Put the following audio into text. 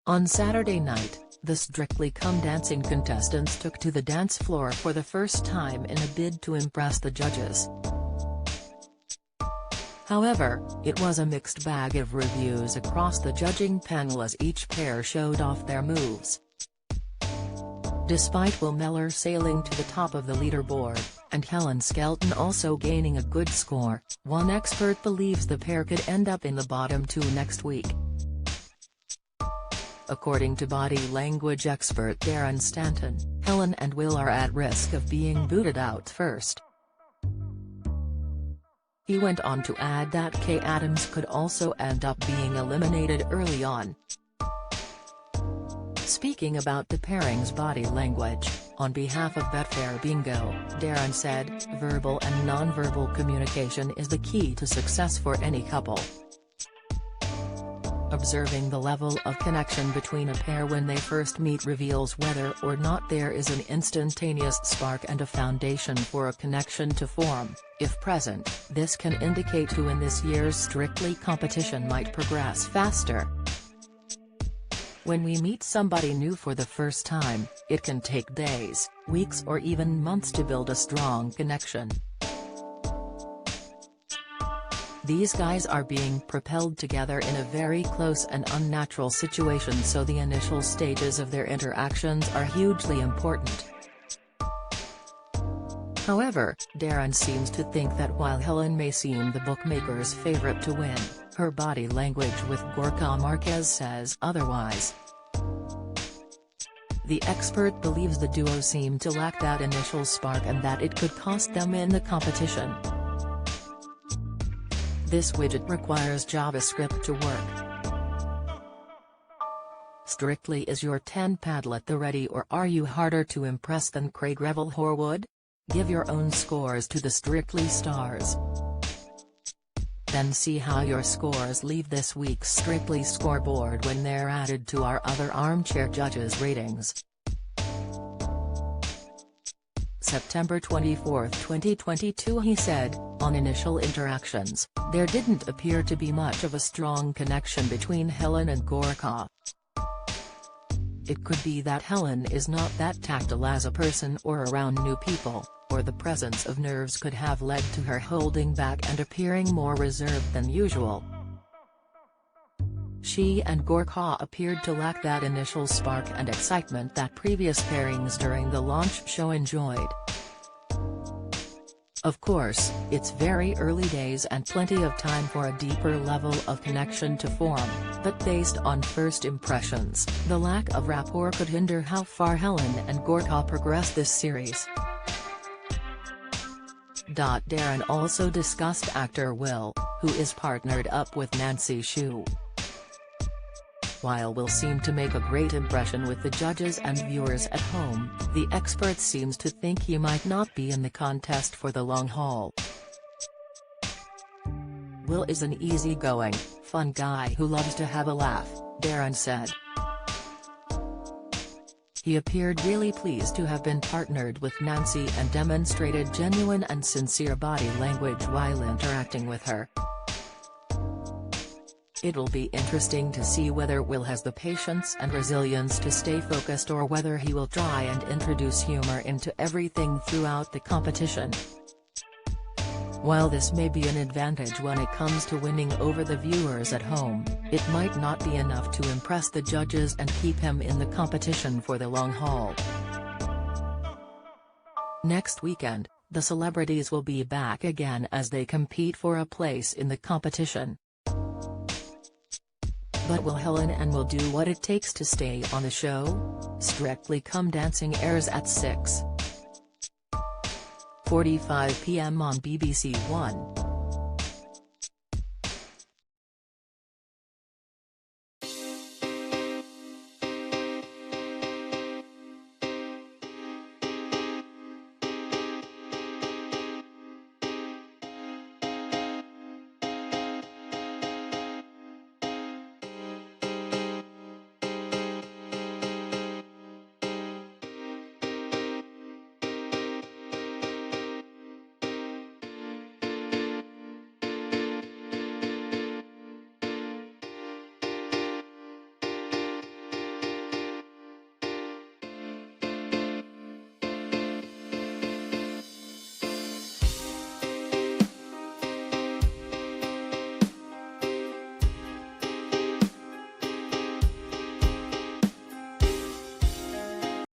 On Saturday night, the Strictly Come Dancing contestants took to the dance floor for the first time in a bid to impress the judges. However, it was a mixed bag of reviews across the judging panel as each pair showed off their moves. Despite Mellor sailing to the top of the leaderboard, and Helen Skelton also gaining a good score, one expert believes the pair could end up in the bottom two next week. According to body language expert Darren Stanton, Helen and Will are at risk of being booted out first. He went on to add that Kay Adams could also end up being eliminated early on. Speaking about the pairing's body language, on behalf of Betfair Bingo, Darren said, "Verbal and non-verbal communication is the key to success for any couple. Observing the level of connection between a pair when they first meet reveals whether or not there is an instantaneous spark and a foundation for a connection to form. If present, this can indicate who in this year's Strictly competition might progress faster. When we meet somebody new for the first time, it can take days, weeks or even months to build a strong connection. These guys are being propelled together in a very close and unnatural situation, so the initial stages of their interactions are hugely important." However, Darren seems to think that while Helen may seem the bookmaker's favorite to win, her body language with Gorka Marquez says otherwise. The expert believes the duo seem to lack that initial spark and that it could cost them in the competition. This widget requires JavaScript to work. Strictly is your 10 paddle at the ready, or are you harder to impress than Craig Revel Horwood? Give your own scores to the Strictly stars. Then see how your scores leave this week's Strictly scoreboard when they're added to our other armchair judges' ratings. September 24, 2022 He said, "On initial interactions, there didn't appear to be much of a strong connection between Helen and Gorka. It could be that Helen is not that tactile as a person or around new people, or the presence of nerves could have led to her holding back and appearing more reserved than usual. She and Gorka appeared to lack that initial spark and excitement that previous pairings during the launch show enjoyed. Of course, it's very early days and plenty of time for a deeper level of connection to form, but based on first impressions, the lack of rapport could hinder how far Helen and Gorka progress this series." Darren also discussed actor Will, who is partnered up with Nancy Shue. While Will seemed to make a great impression with the judges and viewers at home, the expert seems to think he might not be in the contest for the long haul. "Will is an easygoing, fun guy who loves to have a laugh," Darren said. He appeared really pleased to have been partnered with Nancy and demonstrated genuine and sincere body language while interacting with her. "It'll be interesting to see whether Will has the patience and resilience to stay focused or whether he will try and introduce humor into everything throughout the competition. While this may be an advantage when it comes to winning over the viewers at home, it might not be enough to impress the judges and keep him in the competition for the long haul." Next weekend, the celebrities will be back again as they compete for a place in the competition. But will Helen and Will do what it takes to stay on the show? Strictly Come Dancing airs at 6:45 p.m. on BBC One.